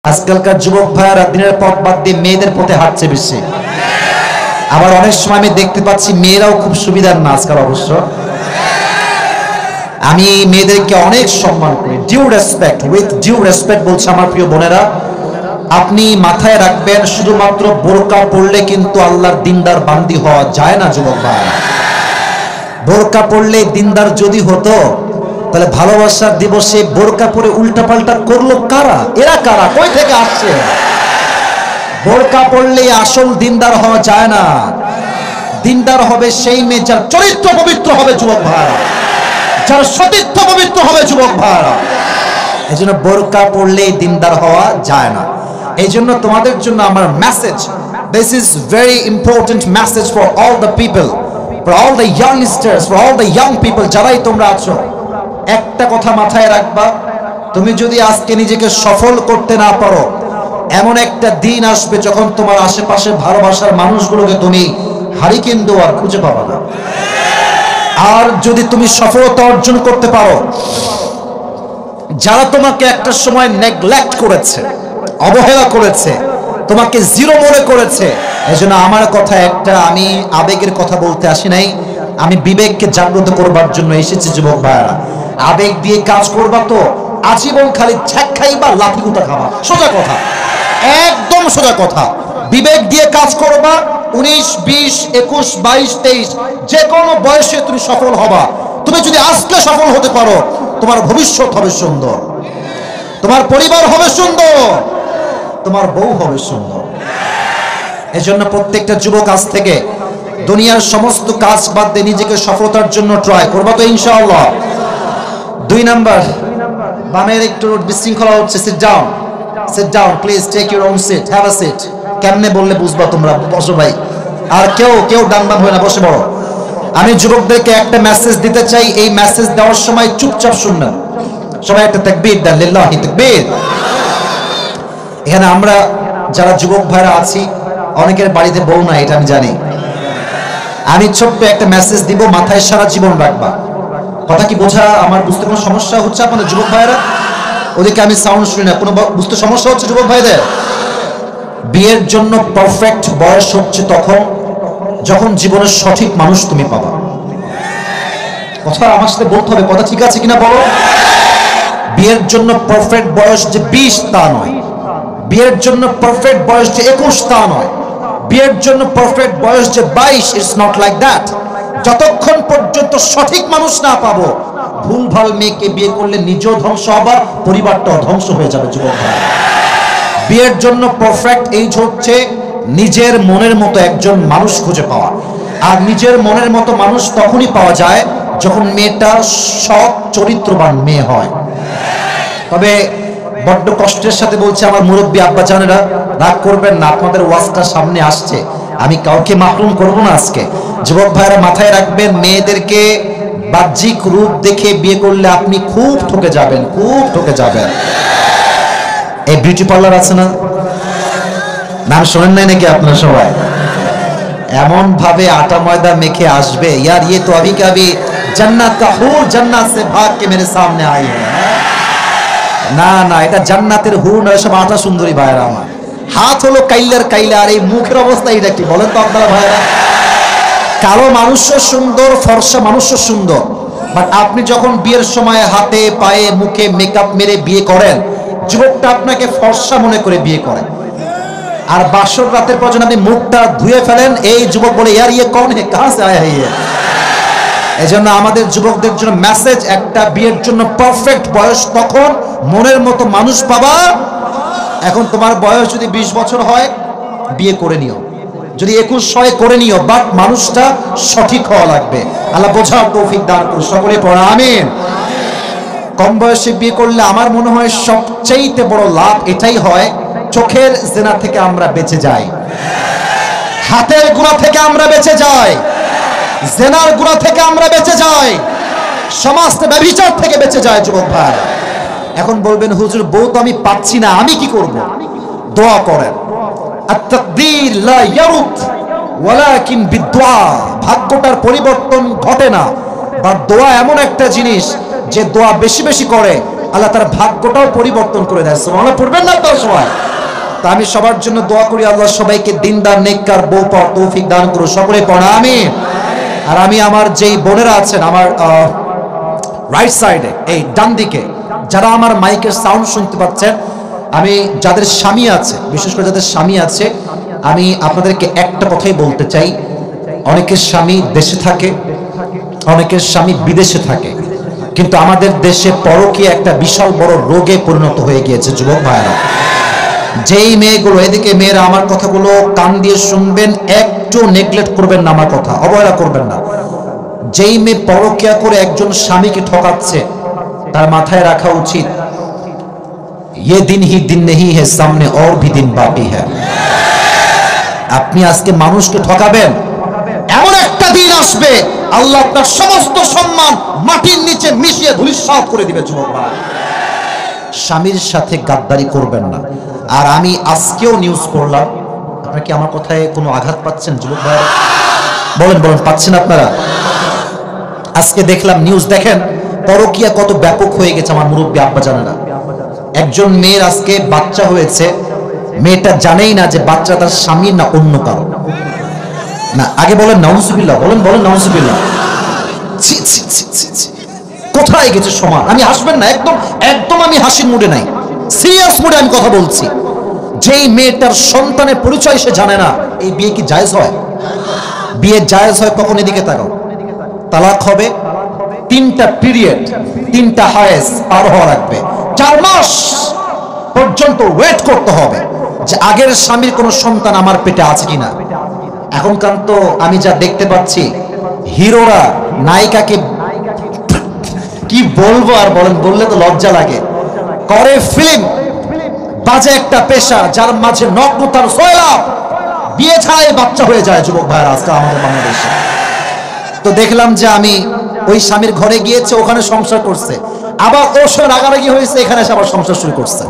আজকালকার যুবক ভাইয়ারা দিনের পথ বাদ দিয়ে মেয়েদের পথে হাঁটছে বেশি। আবার অনেক সময় আমি দেখতে পাচ্ছি মেয়েরাও খুব সুবিধার না আজকাল। অবশ্য আমি মেয়েদেরকে অনেক সম্মান করি, due respect, with due respect বলছে আমার প্রিয় বোনেরা। আপনি মাথায় রাখবেন, শুধুমাত্র বোরকা পড়লে কিন্তু আল্লাহর দিনদার বান্দি হওয়া যায় না যুবক ভাই। বোরকা পড়লে দিনদার যদি হতো তাহলে ভালোবাসার দিবসে বোরকা পরে উল্টাপাল্টা করলো কারা? এরা কারা? কই থেকে আসছে? বোরকা পড়লে আসল দিনদার হওয়া যায় না। দিনদার হবে সেই মেয়ে যার চরিত্র পবিত্র হবে যুবক ভাইরা, যার সতীত্ব পবিত্র হবে যুবক ভাইরা। এই জন্য বোরকা পড়লেই দিনদার হওয়া যায় না। এই জন্য তোমাদের জন্য আমার message, this is very important message for all the people, for all the youngsters, for all the young people যারাই তোমরা আছো। একটা কথা মাথায় রাখবা, তুমি যদি আজকে নিজেকে সফল করতে না পারো, এমন একটা দিন আসবে যখন তোমার আশেপাশে ভালোবাসার মানুষগুলোকে তুমি হারিকেন দেওয়ার খুঁজে পাবা না। আর যদি তুমি সফলতা অর্জন করতে পারো, যারা তোমাকে একটা সময় নেগলেক্ট করেছে, অবহেলা করেছে, তোমাকে জিরো মনে করেছে, এজন্য আমার কথা একটা, আমি আবেগের কথা বলতে আসি নাই, আমি বিবেককে জাগ্রত করবার জন্য এসেছি যুবক ভাইরা। আবেগ দিয়ে কাজ করবা তো আজীবন খালি ছ্যাক খাইবা, লাঠি গুঁতা খাবা। সোজা কথা, একদম সোজা কথা। বিবেক দিয়ে কাজ করবা, 19, 20, 21, 22, 23 যে কোনো বয়সে তুমি সফল হবা। তুমি যদি আজকে সফল হতে পারো, তোমার ভবিষ্যৎ হবে সুন্দর, তোমার পরিবার হবে সুন্দর, তোমার বউ হবে সুন্দর। এজন্য প্রত্যেকটা যুবক আজ থেকে দুনিয়ার সমস্ত কাজ বাদ দিয়ে নিজেকে সফলতার জন্য ট্রাই করবা তো ইনশাআল্লাহ। 2 নাম্বার, বামের একটু বিশৃঙ্খলা হচ্ছে। Sit down, sit down please, take your own seat, have a seat. কেমনে বললে বুঝবা তোমরা? বসো ভাই। আর কেউ ডান বাম হয় না, বসে বড়। আমি যুবকদেরকে একটা মেসেজ দিতে চাই, এই মেসেজ দেওয়ার সময় চুপচাপ শুনবেন। সবাই একটা তাকবীর দেন, লিল্লাহি তাকবীর। এখানে আমরা যারা যুবক ভাইরা আছি, অনেকের বাড়িতে বউ নাই, এটা আমি জানি। আমি ছোট্ট একটা মেসেজ দিব, মাথায় সারা জীবন রাখবা। কথা কি বোঝা? আমার বুঝতে কোনো সমস্যা হচ্ছে আপনাদের যুবক ভাইরা? ওদিকে আমি সাউন্ড শুনি না, কোনো বুঝতে সমস্যা হচ্ছে যুবক ভাইদের? বিয়ের জন্য পারফেক্ট বয়স হচ্ছে তখন যখন জীবনের সঠিক মানুষ তুমি পাবা। কথা আমার সাথে বলতে হবে, কথা ঠিক আছে কিনা বলো? বিয়ের জন্য পারফেক্ট বয়স যে 20 তা নয়, বিয়ের জন্য পারফেক্ট বয়স যে 21 তা নয়, বিয়ের জন্য পারফেক্ট বয়স যে 22, ইটস নট লাইক দ্যাট। যতক্ষণ পর্যন্ত সঠিক মানুষ না পাবো, ভুলভাল মেয়েকে বিয়ে করলে নিজেও ধ্বংস হবা, পরিবারটাও ধ্বংস হয়ে যাবে যুবক ভাই। বিয়ের জন্য পারফেক্ট এজ হচ্ছে নিজের মনের মতো একজন মানুষ খুঁজে পাওয়া। আর নিজের মনের মতো মানুষ তখনই পাওয়া যায় যখন মেয়েটা সৎ চরিত্রবান মেয়ে হয়। তবে বড্ড কষ্টের সাথে বলছে আমার মুরব্বী আব্বা জানেরা, রাগ করবেন না, আপনাদের ওয়াজটা সামনে আসছে, আমি কাউকে মাহরুম করব না আজকে। যুবক ভাইরা মাথায় রাখবেন, মেয়েদেরকে বাহ্যিক রূপ দেখে বিয়ে করলে আপনি খুব ঠকে যাবেন, খুব ঠকে যাবেন। এই বিউটি পার্লার আছে না, নাম শোনেন নাই নাকি আপনারা সবাই? এমন ভাবে আটা ময়দা মেখে আসবে, ইয়ার ये तो अभी का अभी जन्नत का हूर जन्नत से भाग के मेरे सामने आई है। না না, এটা জান্নাতের হুর নয়, সব আটা সুন্দরী ভাইরা আমার। হাত হলো কাইলার কাইলা, আর এই মুখের অবস্থা এটা কি বলেন তো আপনারা ভাইরা? কালো মানুষও সুন্দর, ফর্সা মানুষও সুন্দর, বাট আপনি যখন বিয়ের সময় হাতে পায়ে মুখে মেকআপ মেরে বিয়ে করেন, যুবকটা আপনাকে ফর্সা মনে করে বিয়ে করেন। আর বাসর রাতের পর যখন আপনি মুখটা ধুয়ে ফেলেন, এই যুবক বলে ইয়ার ইয়ে কौन है, कहां से आया है ये। এজন্য আমাদের যুবকদের জন্য মেসেজ একটা, বিয়ের জন্য পারফেক্ট বয়স তখন মনের মতো মানুষ পাবা। এখন তোমার বয়স যদি 20 বছর হয়, বিয়ে করে নিও, যদি 21 হয় করে নিও, বাট মানুষটা সঠিক হওয়া লাগবে। আল্লাহ বোঝার তৌফিক দান করুন, সকলে পড়া আমিন। কম বয়সে বিয়ে করলে আমার মনে হয় সবচেয়ে বড় লাভ এটাই হয়, চোখের জিনা থেকে আমরা বেঁচে যাই, হাতের গুনাহ থেকে আমরা বেঁচে যাই, জিনার গুনাহ থেকে আমরা বেঁচে যাই, সমাজ ব্যভিচার থেকে বেঁচে যায় যুবক ভাই। এখন বলবেন হুজুর বউ তো আমি পাচ্ছি না, আমি কি করব? দোয়া করেন। আত-তাকদীর লা ইয়ারুদ ওয়ালাকিন বিদুআ, ভাগ্যটার পরিবর্তন ঘটে না, বাট দোয়া এমন একটা জিনিস যে দোয়া বেশি বেশি করে আল্লাহ তার ভাগ্যটাও পরিবর্তন করে দেয়। সুবহানাল্লাহ পড়বেন না তো সবাই? তা আমি সবার জন্য দোয়া করি, আল্লাহ সবাইকে দিনদার নেককার বউ পাওয়ার তৌফিক দান করুন, সকলে পড়া আমিন। আর আমি আমার যেই বোনেরা আছেন আমার রাইট সাইডে, এই ডান দিকে, যারা আমার মাইকের সাউন্ড শুনতে পাচ্ছেন, আমি যাদের স্বামী আছে, বিশেষ করে যাদের স্বামী আছে, আমি আপনাদেরকে একটা কথাই বলতে চাই, অনেকের স্বামী দেশে থাকে, অনেকের স্বামী বিদেশে থাকে, কিন্তু আমাদের দেশে পরকীয়া একটা বিশাল বড় রোগে পরিণত হয়ে গিয়েছে যুবক ভাইরা। যেই মেয়েগুলো, এদিকে মেয়েরা আমার কথাগুলো কান দিয়ে শুনবেন, একটু নেগলেক্ট করবেন না, আমার কথা অবহেলা করবেন না। যেই মেয়ে পরকীয়া করে একজন স্বামীকে ঠকাচ্ছে, তার মাথায় রাখা উচিত ये दिन ही दिन नहीं है, सामने और भी दिन बाकी है। আপনি আজকে মানুষকে ঠকাবেন, এমন একটা দিন আসবে আল্লাহ আপনার সমস্ত সম্মান মাটির নিচে মিশিয়ে ধূলিসাৎ করে দিবে। যুবক ভাই, স্বামীর সাথে গাদ্দারি করবেন না। আর আমি আজকেও নিউজ পড়লাম, আপনারা কি আমার কথায় কোনো আঘাত পাচ্ছেন যুবক ভাই? বলেন বলেন, পাচ্ছেন আপনারা? আজকে দেখলাম নিউজ, দেখেন পরকীয়া কত ব্যাপক হয়ে গেছে আমার মুরব্বী আব্বা জানেনা। একজন মেয়ের আজকে বাচ্চা হয়েছে, মেয়েটা জানেই না যে বাচ্চা তার স্বামীর না অন্য কারো। না, আগে বলেন নাউজুবিল্লাহ, বলেন বলেন নাউজুবিল্লাহ। কোথায় গেছে সমাজ? আমি হাসবেন না, একদম একদম আমি হাসির মুডে নাই, সিরিয়াস মুডে আমি কথা বলছি। যেই মেয়েটার সন্তানের পরিচয় সে জানে না, এই বিয়ে কি জায়েজ হয়? বিয়ে জায়েজ হয় কখন? এদিকে তাকাও। তালাক হবে 3টা পিরিয়ড, 3টা হায়েস পার হওয়া লাগবে। 4 মাস পর্যন্ত ওয়েট করতে হবে যে আগের স্বামীর কোনো সন্তান আমার পেটে আছে কিনা। এখনকার তো আমি যা দেখতে পাচ্ছি, হিরোরা নায়িকাকে কি বলবো আর, বলেন বললে তো লজ্জা লাগে, করে ফিল্ম, বাজে একটা পেশা যার মাঝে নগ্নতার সয়লাভ, বিয়ে ছাড়াই বাচ্চা হয়ে যায় যুবক ভাইরা আজকে আমাদের বাংলাদেশে। তো দেখলাম যে আমি ওই স্বামীর ঘরে গিয়েছে, ওখানে সংসার করছে, আবার ওর সঙ্গে রাগারাগি হয়েছে, এখানে এসে আবার সংসার শুরু করছে।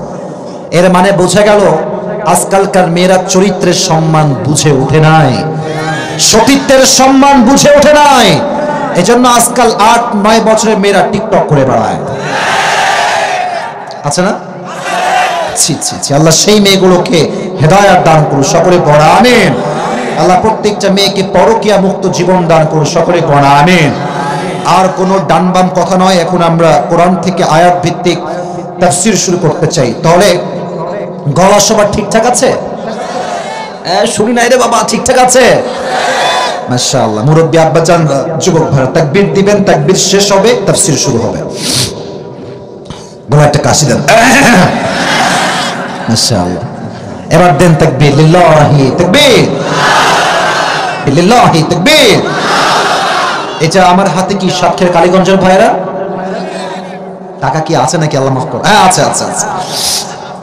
এর মানে বোঝা গেল আজকালকার মেয়েরা চরিত্রের সম্মান বুঝে ওঠে নাই, সতীত্বের সম্মান বুঝে ওঠে নাই। এজন্য আজকাল 8-9 বছরের মেয়েরা টিকটক করে বেড়ায়, আছে না? ছি ছি ছি, আল্লাহ সেই মেয়েগুলোকে হেদায়েত দান করুন, সকলে পড়া আমিন। আল্লাহ প্রত্যেকটা মেয়েকে পরকীয়া মুক্ত জীবন দান করুন, সকলে পড়া আমিন। আর কোনো ডান বাম কথা নয়, এখন আমরা কোরআন থেকে আয়াত ভিত্তিক তাফসীর শুরু করতে চাই। তাহলে গলা সবার ঠিকঠাক আছে? শুনি নাই রে বাবা, ঠিকঠাক আছে? মাশাআল্লাহ। মুরব্বী আব্বা জান, যুবক ভাইরা তাকবীর দিবেন, তাকবীর শেষ হবে, তাফসীর শুরু হবে। গলা একটা কাশি দেন, মাশাআল্লাহ। এবার দেন তাকবীর, লিল্লাহি তাকবীর, লিল্লাহি তাকবীর। এটা আমার হাতে কি সাতক্ষীরা কালীগঞ্জের ভাইরা? টাকা কি আছে নাকি? আল্লাহ মাফ করুন। হ্যাঁ, আচ্ছা আচ্ছা আচ্ছা।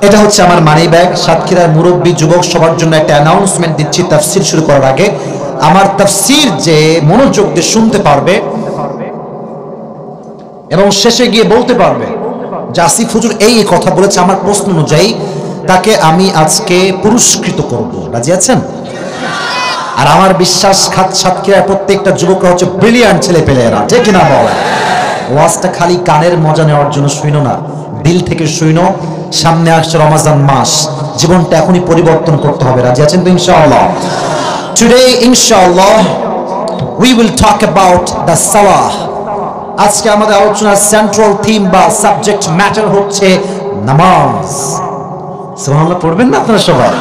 এটা হচ্ছে আমার মানি ব্যাগ। সাতক্ষীরার মুরব্বী যুবক সবার জন্য একটা অ্যানাউন্সমেন্ট দিচ্ছি তাফসীর শুরু করার আগে। আমার তাফসীর যে মনোযোগ দিয়ে শুনতে পারবে এবং শেষে গিয়ে বলতে পারবে যে আসিফ হুজুর এই কথা বলেছে, আমার প্রশ্ন অনুযায়ী তাকে আমি আজকে পুরস্কৃত করব। রাজি আছেন? আর আমার বিশ্বাস সাতক্ষীরার প্রত্যেকটা যুবকরা হচ্ছে ব্রিলিয়ান্ট ছেলে পেলেরা, ঠিক কিনা বলে? ওয়াজটা খালি কানের মজা নেওয়ার জন্য শুইনো না, দিল থেকে শুইনো। সামনে আসছে রমজান মাস, জীবনটা এখনই পরিবর্তন করতে হবে। রাজি আছেন তো ইনশাআল্লাহ? Today ইনশাআল্লাহ we will talk about the salah. আজকে আমাদের আলোচনার সেন্ট্রাল থিম বা সাবজেক্ট ম্যাটার হচ্ছে নামাজ। সুবহানাল্লাহ পড়বেন না আপনারা সবাই?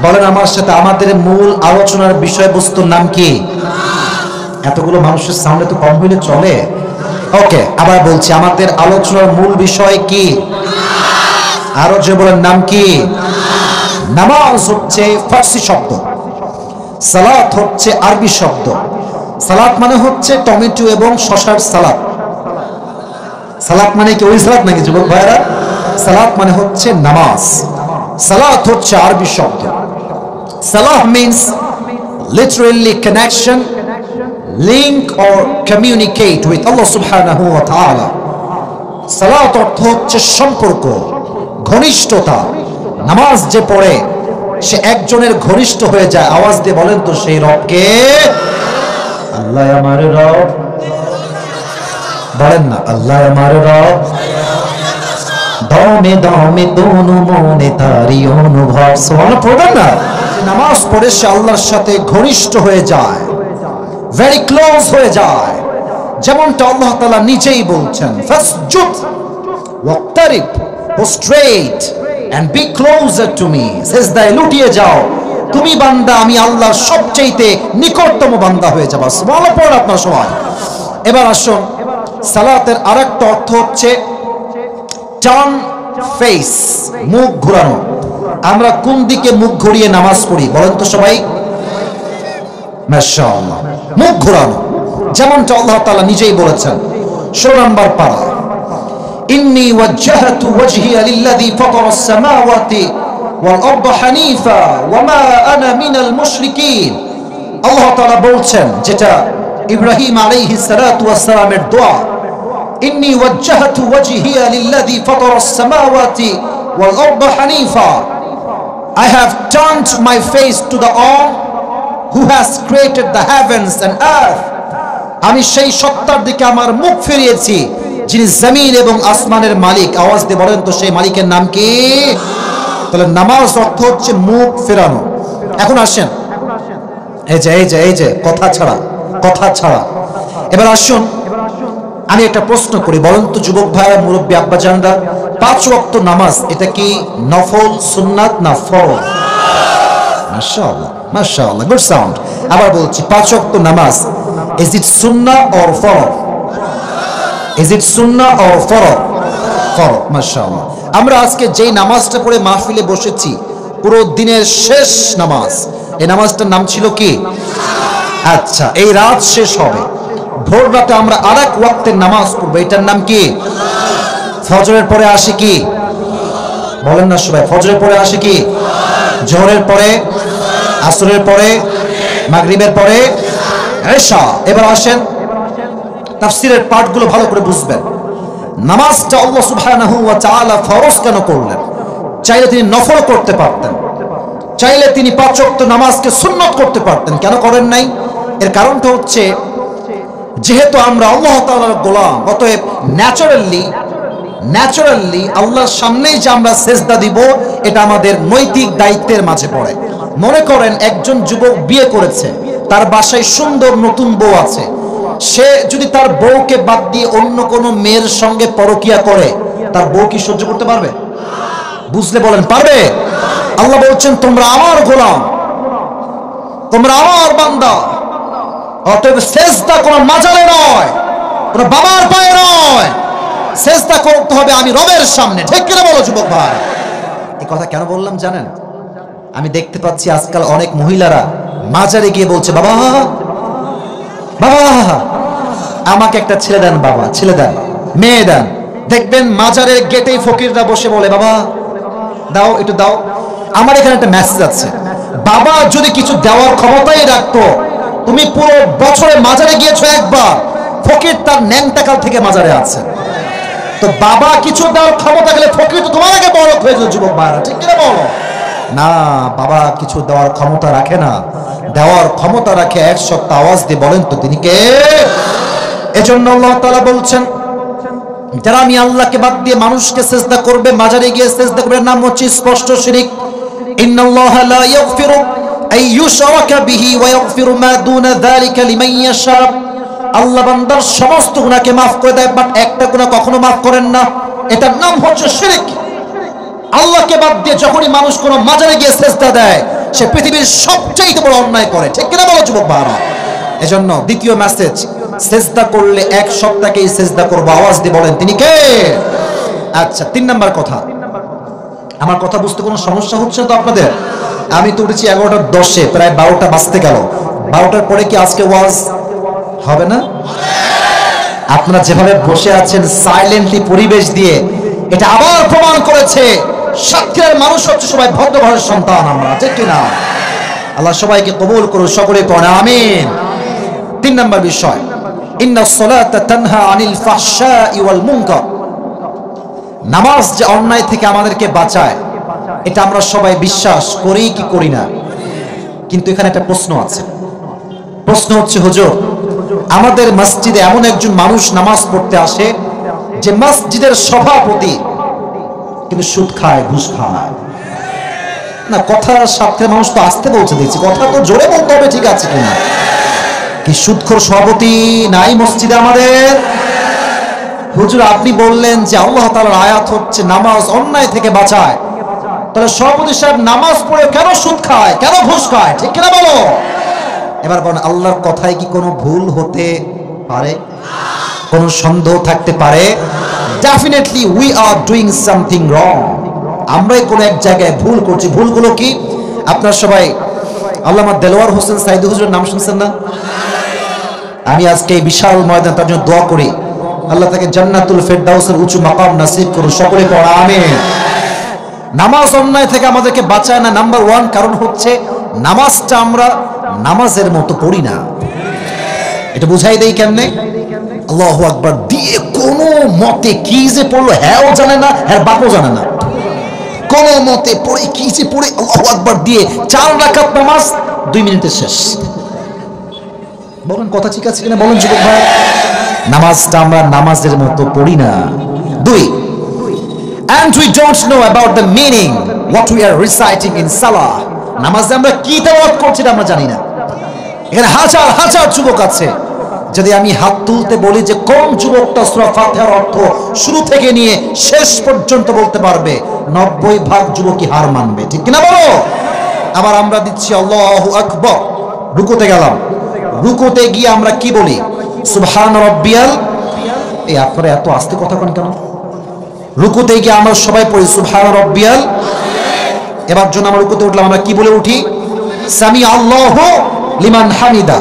বলেন আমার সাথে, আমাদের মূল আলোচনার বিষয়বস্তুর নাম কি? এতগুলো মানুষের সামনে তো কম হইলে চলে। ওকে, আবার বলছি, আমাদের আলোচনার মূল বিষয় কি? আরো যে বলেন, নাম কি? নামাজ হচ্ছে ফার্সি শব্দ, সালাত হচ্ছে আরবি শব্দ। সালাত মানে হচ্ছে টমেটো এবং শসার সালাদ। সালাত মানে কি ওই সালাত নাকি যুবক ভাইরা? সালাত মানে হচ্ছে নামাজ। সালাত হচ্ছে আরবি শব্দ। সালাহ means literally connection, link or communicate with Allah subhanahu wa ta'ala. সালাত অর্থ হচ্ছে সম্পর্ক, ঘনিষ্ঠতা। নামাজ যে পড়ে সে একজনের ঘনিষ্ঠ হয়ে যায়। আওয়াজ দিয়ে বলেন তো সেই রবকে? আল্লাহ আমার রব। বলেন না, আল্লাহ আমার রব। দমে দমে তনু মনে তারি অনুভব। সুবহানাল্লাহ পড়বেন না? নামাজ পড়ে সে আল্লাহর সাথে ঘনিষ্ঠ হয়ে যায়, ভেরি ক্লোজ হয়ে যায়, যেমনটা আল্লাহ তাআলা নিজেই বলছেন, ফাসজুদ ওয়াক্তারিব, prostrate and be closer to me, সিজদায় লুটিয়ে যাও, তুমি বান্দা, আমি আল্লাহর সবচেয়ে নিকটতম বান্দা হয়ে যাবা। সুবহানাল্লাহ পড়ুন আপনারা সবাই। এবার আসুন, সালাতের আরেকটা অর্থ হচ্ছে টার্ন ফেস, মুখ ঘোরানো। আমরা কোন দিকে মুখ ঘুরিয়ে নামাজ পড়ি বলেন তো সবাই? মাশাআল্লাহ, মুখ ঘোরানো, যেমনটা আল্লাহ তাআলা নিজেই বলেছেন। 16 নম্বর পারা, ইন্নী ওয়াজ্জাহতু ওয়াজহিয়া লিল্লাযী ফাতারাস সামাওয়াতি ওয়াল আরদা হানিফা ওয়া মা আনা মিনাল মুশরিকিন। আল্লাহ তাআলা বলছেন, যেটা ইব্রাহিম আলাইহিস সালাতু ওয়াস সালামের দোয়া, ইন্নী ওয়াজ্জাহতু ওয়াজহিয়া লিল্লাযী ফাতারাস সামাওয়াতি ওয়াল আরদা Hanifa, I have turned my face to the one who has created the heavens and earth. আমি সেই সত্তার দিকে আমার মুখ ফিরিয়েছি যিনি জমিন এবং আসমানের মালিক। আওয়াজ দিয়ে বলেন তো সেই মালিকের নাম কি? তাহলে নামাজ অর্থ হচ্ছে মুখ ফেরানো। এখন আসেন, এই যে কথা ছাড়া এবার আসুন আমি একটা প্রশ্ন করি, বলেন তো যুবক ভাইরা, মুরব্বী আব্বাজানরা, 5 ওয়াক্ত নামাজ এটা কি নফল, সুন্নাত না ফরজ? মাশাআল্লাহ মাশাআল্লাহ, গুড সাউন্ড। আবার বলছি, 5 ওয়াক্ত নামাজ, ইজ ইট সুন্নাহ অর ফরজ? ইজ ইট সুন্নাহ অর ফরজ? ফরজ, মাশাআল্লাহ। আমরা আজকে যেই নামাজটা পড়ে মাহফিলে বসেছি, পুরো দিনের শেষ নামাজ, এই নামাজটার নাম ছিল কি? আচ্ছা, এই রাত শেষ হবে, ভোর রাতে আমরা আরেক ওয়াক্তের নামাজ পড়বো, এটার নাম কি? ফজরের পরে আসে কি? বলেন না সবাই, ফজরের পরে আসে কি? জোহরের পরে, আসরের পরে, মাগরিবের পরে, এশা। এবার আসেন, তাফসীরের পাঠগুলো ভালো করে বুঝবেন। নামাজটা আল্লাহ সুবহানাহু ওয়া তাআলা ফরজ কেন করলেন? চাইলে তিনি নফল করতে পারতেন, চাইলে তিনি 5 ওয়াক্ত নামাজকে সুন্নাত করতে পারতেন, কেন করেন নাই? এর কারণটা হচ্ছে, যেহেতু আমরা আল্লাহ তাআলার গোলাম, অতএব ন্যাচারালি আল্লাহর সামনেই যে আমরা সেজদা দিব, এটা আমাদের নৈতিক দায়িত্বের মাঝে পড়ে। মনে করেন একজন যুবক বিয়ে করেছে, তার বাসায় সুন্দর নতুন বউ আছে, সে যদি তার বউকে বাদ দিয়ে অন্য কোনো মেয়ের সঙ্গে পরকিয়া করে, তার বউ কি সহ্য করতে পারবে? বুঝলে বলেন, পারবে? আল্লাহ বলছেন, তোমরা আমার গোলাম, তোমরা আমার বান্দা, অতএব সেজদা কোনো মাজারে নয়, কোনো বাবার পায়ে নয়, সেজদা করতে হবে আমি রবের সামনে। ঠিক কিনা বলো যুবক ভাই? এই কথা কেন বললাম জানেন? আমি দেখতে পাচ্ছি আজকাল অনেক মহিলারা মাজারে গিয়ে বলছে, বাবা বাবা আমাকে একটা ছেলে দেন, বাবা ছেলে দেন, মেয়ে দেন। দেখবেন মাজারের গেটেই ফকিররা বসে বলে, বাবা দাও, একটু দাও। আমার এখানে একটা মেসেজ আছে, বাবা যদি কিছু দেওয়ার ক্ষমতাই রাখতো, তুমি পুরো বছরে মাজারে গিয়েছো একবার, ফকির তার ন্যাংটাকাল থেকে মাজারে আছে। তো বাবা কিছু দেওয়ার ক্ষমতা গেলে ফকির তো তোমার আগে বড় হয়ে যেত যুবক ভাইরা। ঠিক কিনা বলো? না, বাবা কিছু দেওয়ার ক্ষমতা রাখে না, দেওয়ার ক্ষমতা রাখে এক সত্তা। আওয়াজ দিয়ে বলেন তো তিনি কে? এজন্য আল্লাহ তাআলা বলছেন, যারা আমি আল্লাহকে বাদ দিয়ে মানুষকে সেজদা করবে, মাজারে গিয়ে সেজদা করবে, নাম হচ্ছে স্পষ্ট শিরক। ইন্নাল্লাহা লা ইয়াগফিরু আন ইউশরাকা বিহি ওয়া ইয়াগফিরু মা দুনা যালিকা লিমান ইয়াশা। আল্লাহ বান্দার সমস্ত গুনাহকে maaf করে দেয়, বাট একটা গুনাহ কখনো maaf করেন না, এটার নাম হচ্ছে শিরক। আল্লাহকে বাদ দিয়ে যখনই মানুষ কোনো মাজারে গিয়ে সেজদা দেয়, সে পৃথিবীর সবচেয়ে বড় অন্যায় করে। ঠিক কিনা বলো যুবক ভাইরা? এজন্য দ্বিতীয় মেসেজ, সেজদা করলে এক সত্তাকেই সেজদা করব। আওয়াজ দিয়ে বলেন তিনি কে? আচ্ছা, 3 নাম্বার কথা। আমার কথা বুঝতে কোনো সমস্যা হচ্ছে তো আপনাদের? আমি তো উঠেছি 11:10, প্রায় 12টা বাজতে গেল। 12টার পরে কি আজকে ওয়াজ হবে না? আপনারা যেভাবে বসে আছেন সাইলেন্টলি, পরিবেশ দিয়ে, এটা আবার প্রমাণ করেছে সাতক্ষীরার মানুষ হচ্ছে সবাই ভদ্র ঘরের সন্তান আমরা। ঠিক কিনা? আল্লাহ সবাইকে কবুল করুন, সকলে পড়ে আমিন। 3 নাম্বার বিষয়, ইন্নাস সালাতা তানহা আনিল ফাহশাই ওয়াল মুনকার। নামাজ যে অন্যায় থেকে আমাদেরকে বাঁচায়, এটা আমরা সবাই বিশ্বাস করি কি করি না? কিন্তু এখানে একটা প্রশ্ন আছে। প্রশ্ন হচ্ছে, হুজুর আমাদের মসজিদে এমন একজন মানুষ নামাজ পড়তে আসে যে মসজিদের সভাপতি, কিন্তু সুদ খায়, ঘুষ খায় না। কথার সাথে মানুষ তো আসতে বলছে, দেখছি কথা তো জোরে বলতে হবে, ঠিক আছে কিনা? কি সুদখোর সভাপতি নাই মসজিদে আমাদের? হুজুর আপনি বললেন যে আল্লাহ তাআলার আয়াত হচ্ছে নামাজ অন্যায় থেকে বাঁচায়, তাহলে সভাপতি সাহেব নামাজ পড়ে কেন সুদ খায়, কেন ঘুষ খায়, ঠিক কিনা বলো? এবার বলেন আল্লাহর কথায় কি কোনো ভুল হতে পারে? কোনো সন্দেহ থাকতে পারে? Definitely we are doing something wrong. আমরাই কোনো এক জায়গায় ভুল করছি। ভুলগুলো কি? আপনারা সবাই আল্লামা দেলোয়ার হোসেন সাইদি হুজুরের নাম শুনছেন না? আমি আজকে এই বিশাল ময়দান তার জন্য দোয়া করি, আল্লাহ তাকে জান্নাতুল ফেরদাউসের উঁচু মাকাম নসিব করুন। সকলে পড়া আমিন। নামাজ অন্যায় থেকে আমাদেরকে বাঁচায় না। নাম্বার 1 কারণ হচ্ছে নামাজটা আমরা নামাজের মতো পড়ি না। এটা বুঝাই দেই কেমনে? আল্লাহু আকবার দিয়ে কোনো মতে কি যে পড়লো হ্যাঁও জানে না, হ্যাঁ বাপও জানে না, কোনো মতে পড়ে কি যে পড়ে আল্লাহু আকবার দিয়ে 4 রাকাত নামাজ 2 মিনিটে শেষ। বলেন কথা ঠিক আছে কিনা বলেন যুবক ভাই? নামাজটা আমরা নামাজের মতো পড়ি না। 2, and we don't know about the meaning what we are reciting in salah. নামাজে আমরা কি তেলাওয়াত করছি আমরা জানি না। এখানে হাজার হাজার যুবক আছে, যদি আমি হাত তুলতে বলি যে কোন যুবকটা সূরা ফাতিহার অর্থ শুরু থেকে নিয়ে শেষ পর্যন্ত বলতে পারবে, 90% যুবকই হার মানবে, ঠিক কিনা বলো? আবার আমরা দিচ্ছি আল্লাহু আকবার, রুকুতে গেলাম, রুকুতে গিয়ে আমরা কি বলি? সুবহান রাব্বিয়াল। এই আপনারা এত আস্তে কথা বলেন কেন? রুকুতে গিয়ে আমরা সবাই পড়ি সুবহান রাব্বিয়াল। এবার যখন আমরা রুকুতে উঠলাম আমরা কি বলে উঠি? সামি আল্লাহু লিমান হামিদা।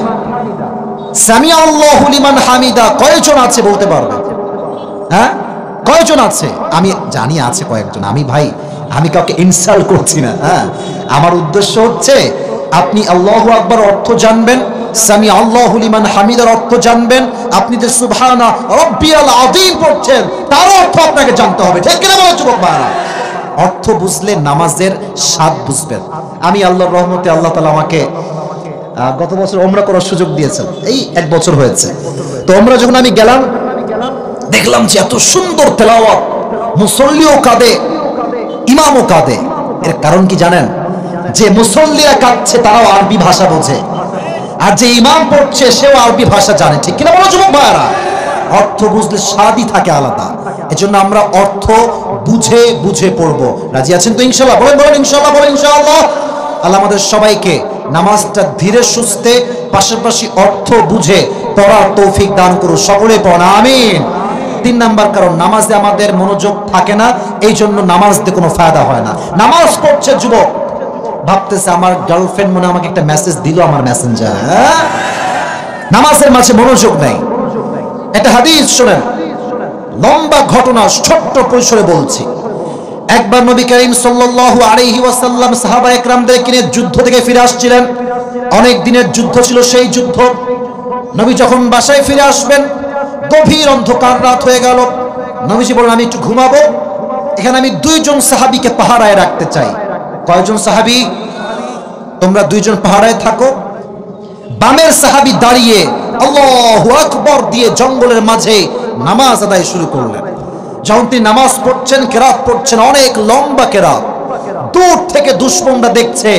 সামি আল্লাহু লিমান হামিদা কয়জন আছে বলতে পারবে? হ্যাঁ কয়জন আছে? আমি জানি আছে কয়েকজন। আমি কাউকে ইনসাল্ট করছি না। হ্যাঁ আমার উদ্দেশ্য হচ্ছে আপনি আল্লাহু আকবার অর্থ জানবেন, সামি আল্লাহু লিমান হামিদার অর্থ জানবেন, আপনি যে সুবহানা রাব্বিয়াল আযীম পড়ছেন তার অর্থ আপনাকে জানতে হবে, ঠিক কিনা বলো যুবক ভাইরা? অর্থ বুঝলে নামাজের স্বাদ বুঝবেন। আমি আল্লাহর রহমতে আল্লাহ তাআলা আমাকে গত বছর ওমরা করার সুযোগ দিয়েছেন, এই 1 বছর হয়েছে। তো ওমরা যখন আমি গেলাম দেখলাম যে এত সুন্দর তেলাওয়াত, মুসল্লিও কাঁদে, ইমামও কাঁদে। এর কারণ কি জানেন? যে মুসল্লিরা কাঁদছে তারাও আরবি ভাষা বোঝে, আর যে ইমাম পড়ছে সেও আরবি ভাষা জানে, ঠিক কিনা বলো যুবক ভাইরা? অর্থ বুঝলে স্বাদই থাকে আলাদা। এজন্য আমরা অর্থ বুঝে বুঝে পড়বো। রাজি আছেন তো ইনশাআল্লাহ? বলেন বলেন ইনশাআল্লাহ, বলেন ইনশাআল্লাহ। আল্লাহ আমাদের সবাইকে নামাজটা ধীরে সুস্থে পাশাপাশি অর্থ বুঝে পড়ার তৌফিক দান করুন। সকলে পড়া আমিন। 3 নাম্বার কারণ, নামাজে আমাদের মনোযোগ থাকে না, এই জন্য নামাজ দিয়ে কোনো ফায়দা হয় না। নামাজ পড়ছে যুবক, ভাবতেছে আমার গার্লফ্রেন্ড মনে আমাকে একটা মেসেজ দিল আমার মেসেঞ্জার। নামাজের মাঝে মনোযোগ নেই। একটা হাদিস শোনেন, লম্বা ঘটনা, ছোট্ট পরিসরে বলছি। একবার নবী করিম সাল্লাল্লাহু আলাইহি ওয়াসাল্লাম সাহাবা একরামদেরকে নিয়ে যুদ্ধ থেকে ফিরে আসছিলেন। অনেক দিনের যুদ্ধ ছিল সেই যুদ্ধ। নবী যখন বাসায় ফিরে আসবেন, গভীর অন্ধকার রাত হয়ে গেল। নবীজি বলেন আমি একটু ঘুমাবো, এখানে আমি 2 জন সাহাবীকে পাহারায় রাখতে চাই। কয়জন সাহাবী? তোমরা 2 জন পাহারায় থাকো। বামের সাহাবী দাঁড়িয়ে আল্লাহু আকবার দিয়ে জঙ্গলের মাঝে নামাজ আদায় শুরু করলেন। যখন তিনি নামাজ পড়ছেন, কেরাত পড়ছেন, অনেক লম্বা কেরাত, দূর থেকে দুশমনরা দেখছে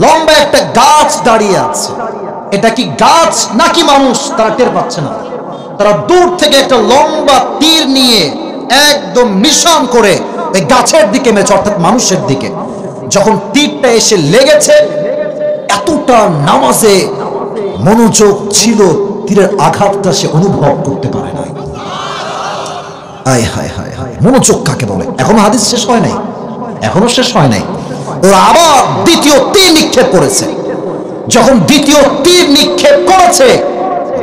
লম্বা একটা গাছ দাঁড়িয়ে আছে। এটা কি গাছ নাকি মানুষ তারা টের পাচ্ছে না। তারা দূর থেকে একটা লম্বা তীর নিয়ে একদম নিশান করে এই গাছের দিকে মেরেছে, অর্থাৎ মানুষের দিকে। যখন তীরটা এসে লেগেছে, এতটা নামাজে মনোযোগ ছিল, তীরের আঘাতটা সে অনুভব করতে পারে না। আয় হায় হায় হায়, মনোযোগ কাকে বলে? এখনো হাদিস শেষ হয় নাই, এখনো শেষ হয় নাই। ওরা আবার দ্বিতীয় তীর নিক্ষেপ করেছে। যখন দ্বিতীয় তীর নিক্ষেপ করেছে,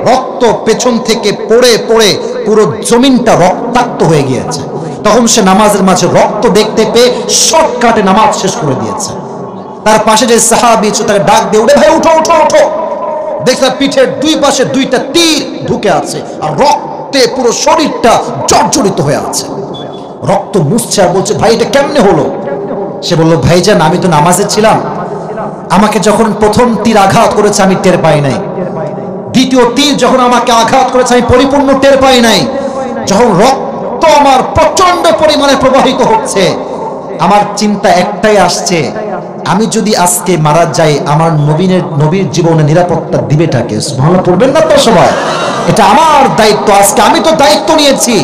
রক্ত পেছন থেকে পড়ে পড়ে পুরো জমিনটা রক্তাক্ত হয়ে গিয়েছে। তখন সে নামাজের মাঝে রক্ত দেখতে পেয়ে শর্টকাটে নামাজ শেষ করে দিয়েছে। তার পাশে যে সাহাবী ছিল তাকে ডাক দিয়ে, উঠে ভাই উঠো উঠো উঠো। দেখলাম পিঠের 2 পাশে 2টা তীর ঢুকে আছে, আর রক্তে পুরো শরীরটা জর্জরিত হয়ে আছে। রক্ত মুছছে আর বলছে ভাই এটা কেমনে হলো? সে বলল ভাইজান আমি তো নামাজে ছিলাম, আমাকে যখন প্রথম তীর আঘাত করেছে আমি টের পাই নাই, দ্বিতীয় তীর যখন আমাকে আঘাত করেছে আমি পরিপূর্ণ টের পাই নাই, যখন রক্ত রক্ত আমার প্রচন্ড পরিমাণে প্রবাহিত হচ্ছে। আমার চিন্তা একটাই আসছে, আমি যদি আজকে মারা যাই আমার নবীর জীবনে নিরাপত্তা দিবেটাকে? সুবহানাল্লাহ পড়বেন না তো সবাই? এটা আমার দায়িত্ব। আজকে আমি তো দায়িত্ব নিয়েছি,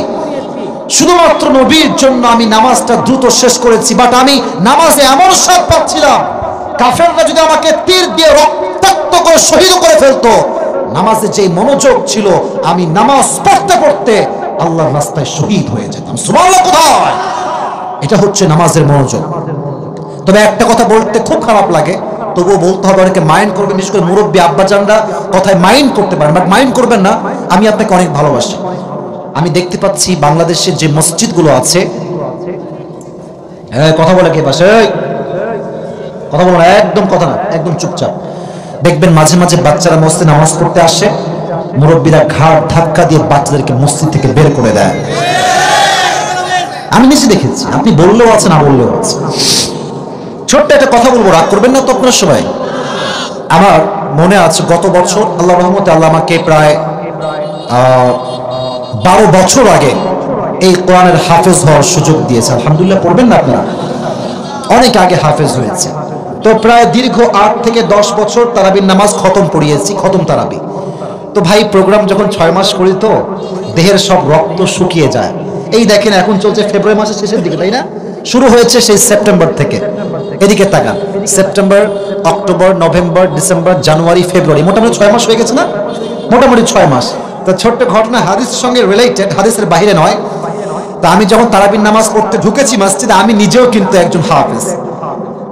শুধুমাত্র নবীর জন্য আমি নামাজটা দ্রুত শেষ করেছি। বাট আমি নামাজে এমন স্বাদ পাচ্ছিলাম, কাফেররা যদি আমাকে তীর দিয়ে রক্তাক্ত করে শহীদ করে ফেলতো, নামাজে যে মনোযোগ ছিল, আমি নামাজ পড়তে পড়তে আল্লাহর রাস্তায় শহীদ হয়ে যেতাম। সুবহানাল্লাহ কোথায়? এটা হচ্ছে নামাজের মনোযোগ। তবে একটা কথা বলতে খুব খারাপ লাগে, তবুও বলতে হবে, অনেকে মাইন্ড করবেন, বিশেষ করে মুরব্বী আব্বাজানরা কথায় মাইন্ড করতে পারেন, বাট মাইন্ড করবেন না। আমি আপনাকে অনেক ভালোবাসি। আমি দেখতে পাচ্ছি বাংলাদেশের যে মসজিদগুলো আছে, কথা বলে কে পাশে, কথা বলো না, একদম কথা না, একদম চুপচাপ। দেখবেন মাঝে মাঝে বাচ্চারা মসজিদে নামাজ পড়তে আসে, মুরব্বীরা ঘাড় ধাক্কা দিয়ে বাচ্চাদেরকে মসজিদ থেকে বের করে দেয়। আমি নিজে দেখেছি, আপনি বললেও আছে না বললেও আছে। ছোট্ট একটা কথা বলবো, রাগ করবেন না তো আপনারা সবাই। আমার মনে আছে গত বছর আল্লাহ রহমতে আল্লাহ আমাকে প্রায় 12 বছর আগে এই কোরআনের হাফেজ হওয়ার সুযোগ দিয়েছে। আলহামদুলিল্লাহ পড়বেন না আপনারা? অনেক আগে হাফেজ হয়েছে, তো প্রায় দীর্ঘ 8 থেকে 10 বছর তারাবির নামাজ খতম পড়িয়েছি, খতম তারাবি। তো ভাই প্রোগ্রাম যখন 6 মাস করি তো দেহের সব রক্ত শুকিয়ে যায়। এই দেখেন এখন চলছে ফেব্রুয়ারি মাসের শেষের দিকে, তাই না? শুরু হয়েছে সেই সেপ্টেম্বর থেকে, এদিকে তাকান, সেপ্টেম্বর, অক্টোবর, নভেম্বর, ডিসেম্বর, জানুয়ারি, ফেব্রুয়ারি, মোটামুটি 6 মাস হয়ে গেছে না? মোটামুটি 6 মাস। তো ছোট্ট ঘটনা হাদিসের সঙ্গে রিলেটেড, হাদিসের বাইরে নয়। তো আমি যখন তারাবির নামাজ পড়তে ঢুকেছি মসজিদে, আমি নিজেও কিন্তু একজন হাফেজ।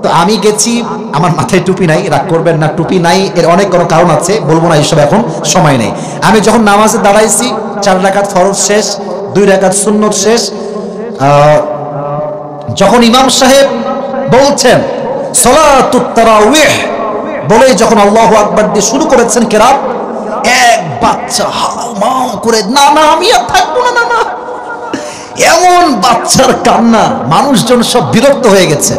তো আমি গেছি, আমার মাথায় টুপি নাই, রাগ করবেন না, টুপি নাই এর অনেক কোনো কারণ আছে, বলবো না এইসব, এখন সময় নেই। আমি যখন নামাজে দাঁড়াইছি, 4 রাকাত ফরজ শেষ, 2 রাকাত সুন্নত শেষ, যখন ইমাম সাহেব বলছেন সালাতুত তারাউইহ বলে যখন আল্লাহু আকবার দিয়ে শুরু করেছেন কেরাত, এক বাচ্চা হাউমাউ করে, না না আমি আর থাকবো না, না না, এমন বাচ্চার কান্না, মানুষজন সব বিরক্ত হয়ে গেছে।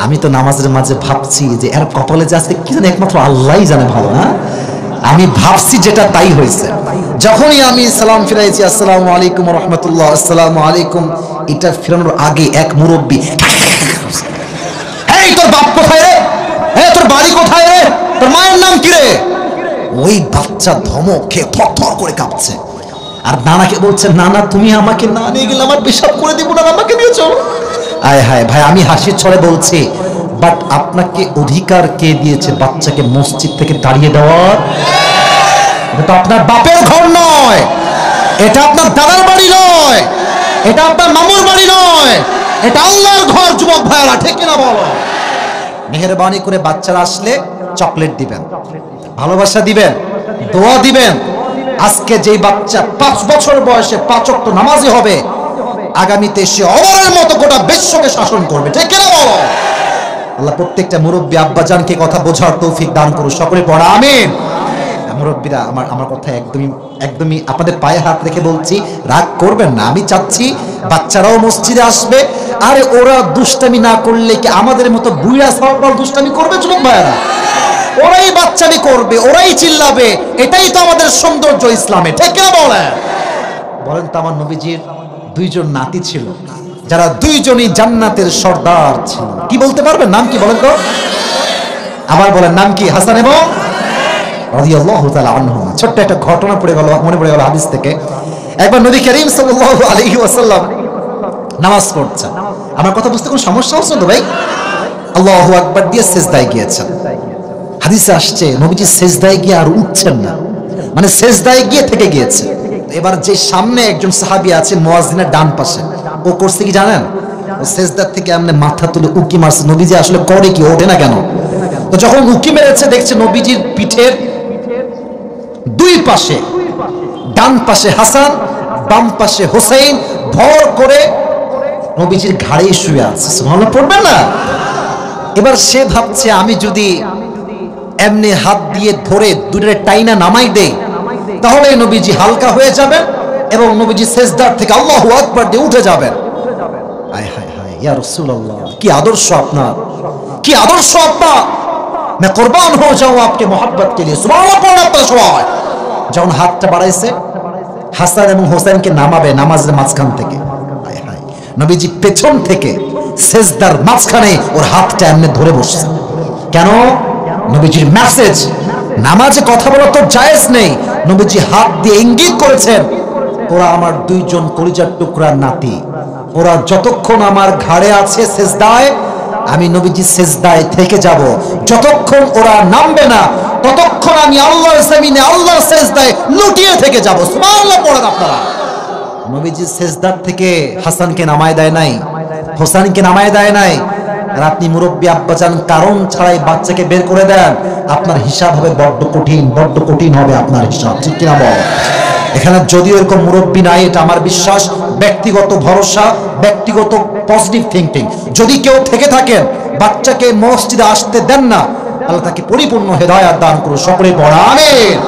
আমি তো নামাজের মাঝে ভাবছি যে এর কপালে যে আছে কি জানে, একমাত্র আল্লাহই জানে ভালো। না আমি ভাবছি যেটা তাই হয়েছে। যখনই আমি সালাম ফিরাইছি, আসসালামু আলাইকুম ওয়া রাহমাতুল্লাহ, আসসালামু আলাইকুম, এটা ফিরানোর আগে এক মুরব্বী, এই তোর বাপ কোথায় রে, এই তোর বাড়ি কোথায় রে, তোর মায়ের নাম কি রে? ওই বাচ্চা ধমক খেয়ে থরথর করে কাঁপছে, আর নানাকে বলছে, নানা তুমি আমাকে না নিয়ে গেলে আমার পেশাব করে দিব না, আমাকে নিয়ে চলো। আয় হায় ভাই, আমি হাসির ছলে বলছি, বাট আপনাকে অধিকার কে দিয়েছে বাচ্চাকে মসজিদ থেকে তাড়িয়ে দেওয়ার? এটা তো আপনার বাপের ঘর নয়, এটা আপনার দাদার বাড়ি নয়, এটা আপনার মামুর বাড়ি নয়, এটা আল্লাহর ঘর। যুবক ভাইরা, ঠিক কিনা বলো? মেহেরবানি করে বাচ্চারা আসলে চকলেট দিবেন, ভালোবাসা দিবেন, দোয়া দিবেন। আজকে যেই বাচ্চা 5 বছর বয়সে 5 ওয়াক্ত নামাজি হবে, আগামীতে সে অমরের মতো গোটা বিশ্বকে শাসন করবে, ঠিক কিনা বলো? আল্লাহ প্রত্যেকটা মুরব্বী আব্বাজানকে কথা বোঝার তৌফিক দান করুন, সকলে পড়া আমিন। মুরব্বীরা, আমার কথা একদমই আপনাদের পায়ে হাত রেখে বলছি, রাগ করবেন না। আমি চাচ্ছি বাচ্চারাও মসজিদে আসবে, আরে ওরা দুষ্টামি না করলে কি আমাদের মতো বুইড়া সরকার দুষ্টামি করবে? যুবক ভাইরা, ওরাই বাচ্চামি করবে, ওরাই চিল্লাবে, এটাই তো আমাদের সৌন্দর্য ইসলামে, ঠিক কিনা বলেন? বলেন তো, আমার নবীজির 2 জন নাতি ছিল, যারা 2 জনই জান্নাতের সর্দার ছিল। কি বলতে পারবেন? নাম কি বলেন তো? আবার বলেন, নাম কি? হাসান এবং রাদিয়াল্লাহু তাআলা আনহুমা। ছোট্ট একটা ঘটনা মনে পড়ে গেল হাদিস থেকে। একবার নবী করিম সাল্লাল্লাহু আলাইহি ওয়াসাল্লাম নামাজ পড়ছেন। আমার কথা বুঝতে কোনো সমস্যা হচ্ছে তো ভাই? আল্লাহু আকবার দিয়ে সিজদায় গিয়েছেন। হাদিসে আসছে নবীজি সিজদায় গিয়ে আর উঠছেন না, মানে সিজদায় গিয়ে থেকে গিয়েছে। এবার যে সামনে একজন সাহাবী আছে মুয়াজ্জিনের ডান পাশে, ও করছে কি জানেন? ও সিজদার থেকে এমনি মাথা তুলে উকি মারছে। নবীজি আসলে করে কি, ওঠে না কেন? তো যখন উকি মেরেছে, দেখছে নবীজির পিঠের 2 পাশে, ডান পাশে হাসান, বাম পাশে হোসেন ভর করে নবীজির ঘাড়ে শুয়ে আছে। সুবহানাল্লাহ পড়বেন না? এবার সে ভাবছে, আমি যদি এমনি হাত দিয়ে ধরে দুটোরে টাইনা নামাই দেই, তাহলে নবীজি হালকা হয়ে যাবেন এবং নবীজি সিজদার থেকে আল্লাহু আকবার দিয়ে উঠে যাবেন। আয় হায় হায়, ইয়া রাসূলুল্লাহ, কি আদর্শ আপনার, কি আদর্শ আপনার! मैं कुर्बान हो जाऊं आपके मोहब्बत के लिए। सुभान अल्लाह। পড়া তো সবাই যখন হাতটা বাড়াইছে, হাসান এবং হোসেনকে নামাবে নামাজের মাঝখান থেকে, হায় হায়, নবীজি পেছন থেকে সেজদার মাঝখানে ওর হাতটা এমনি ধরে বসছে। কেন? নবীজির মেসেজ, নামাজে কথা বলা তো জায়েজ নেই। নবীজি হাত দিয়ে ইঙ্গিত করেছেন, ওরা আমার দুইজন কলিজার টুকরার নাতি, ওরা যতক্ষণ আমার ঘাড়ে আছে সেজদায়, আমি নবীজি সেজদায় থেকে যাব। যতক্ষণ ওরা নামবে না ততক্ষণ আমি আল্লাহর জমিনে আল্লাহর সেজদায় লুটিয়ে থেকে যাব। সুবহানাল্লাহ পড়েন আপনারা। নবীজি সেজদার থেকে হাসানকে নামায় দেয় নাই, হোসেনকে নামায় দেয় নাই। আর আপনি মুরব্বী আব্বাজান কারণ ছাড়াই বাচ্চাকে বের করে দেন, আপনার হিসাব হবে বড্ড কঠিন হবে আপনার হিসাব, ঠিক কিনা বল? এখানে যদিও এরকম মুরব্বী নাই, এটা আমার বিশ্বাস, ব্যক্তিগত ভরসা, ব্যক্তিগত পজিটিভ থিঙ্কিং। যদি কেউ থেকে থাকেন বাচ্চাকে মসজিদে আসতে দেন না, আল্লাহ তাকে পরিপূর্ণ হেদায়েত দান করুন। সকলে পড়া আমিন।